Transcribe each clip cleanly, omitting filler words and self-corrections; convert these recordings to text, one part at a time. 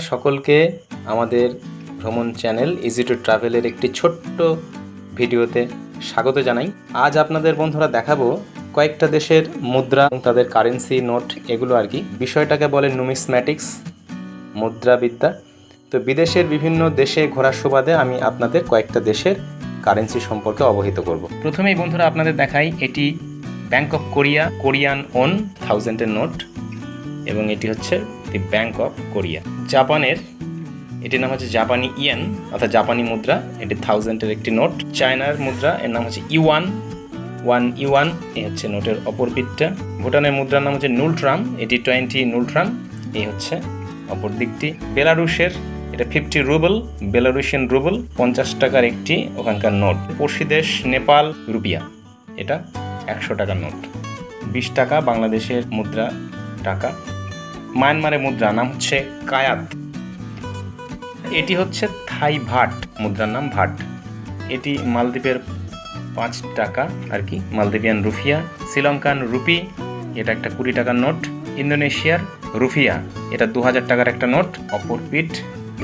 সকলকে আমাদের ভ্রমণ চ্যানেল ইজি টু ট্রাভেলের একটি ছোট্ট ভিডিওতে স্বাগত জানাই। আজ আপনাদের বন্ধুরা দেখাবো কয়েকটা দেশের মুদ্রা, তাদের কারেন্সি, নোট, এগুলো আর কি। বিষয়টাকে বলে নুমিসম্যাটিক্স, মুদ্রাবিদ্যা। তো বিদেশের বিভিন্ন দেশে ঘোরার সুবাদে আমি আপনাদের কয়েকটা দেশের কারেন্সি সম্পর্কে অবহিত করব। প্রথমেই বন্ধুরা আপনাদের দেখাই, এটি bank of Korea, Korean won 1000-এর নোট, এবং এটি হচ্ছে দি ব্যাংক অফ কোরিয়া। জাপানের এটির নাম হচ্ছে জাপানি ইয়েন অর্থাৎ জাপানি মুদ্রা, এটি 1000-এর একটি নোট। চায়নার মুদ্রা, এর নাম হচ্ছে ইউয়ান, 1 ইউয়ান, এই হচ্ছে নোটের অপর পিঠটা। ভুটানের মুদ্রার নাম হচ্ছে নুলট্রাম, এটি 20 নুলট্রাম, এই হচ্ছে অপর দিকটি। বেলারুশের এটা 50 রুবেল, বেলারুশিয়ান রুবেল, 50 টাকার একটি ওখানকার নোট। পড়শি দেশ নেপাল রুপিয়া, এটা 100 টাকার নোট। 20 টাকা বাংলাদেশের মুদ্রা টাকা। মায়ানমারের মুদ্রা নাম হচ্ছে কায়াত, এটি হচ্ছে থাই ভাট, মুদ্রার নাম ভাট, এটি মালদ্বীপের 5 টাকা আর কি, মালদ্বীপিয়ান রুফিয়া। শ্রীলঙ্কান রুপি, এটা একটা 20 টাকার নোট। ইন্দোনেশিয়ার রুফিয়া, এটা 2000 টাকার একটা নোট, অপর পিঠ।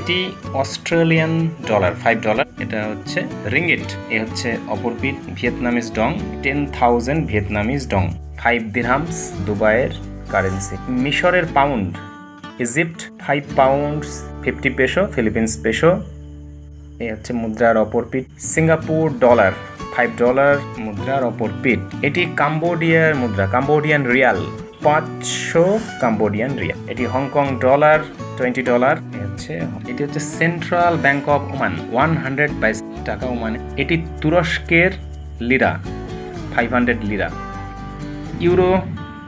এটি অস্ট্রেলিয়ান ডলার, $5, এটা হচ্ছে রিঙ্গিট, এ হচ্ছে অপর পিঠ। ভিয়েতনামিজ ডং, 10,000 ভিয়েতনামিজ ডং, 5 দিরহামস, দুবাইয়ের কারেন্সি। মিশরের pound, Egypt 5 pounds, 50 peso, Philippines peso, এই হচ্ছে মুদ্রার অপর পিঠ। সিঙ্গাপুর ডলার, $5 মুদ্রার অপর পিঠ। এটি কাম্বোডিয়ার মুদ্রা, কাম্বোডিয়ান রিয়াল, 500 কাম্বোডিয়ান রিয়াল। এটি হংকং ডলার, $20, এটি হচ্ছে সেন্ট্রাল ব্যাংক অফ ওমান, 122 টাকা ওমানে। এটি তুরস্কের লিরা, 500 লিরা। ইউরো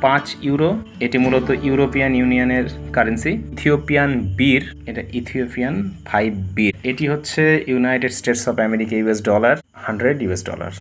5 ইউরো, এটি মূলত ইউরোপিয়ান ইউনিয়নের কারেন্সি। ইথিওপিয়ান বীর, এটা ইথিওপিয়ান 5 বীর। এটি হচ্ছে United states of America, US dollar, $100।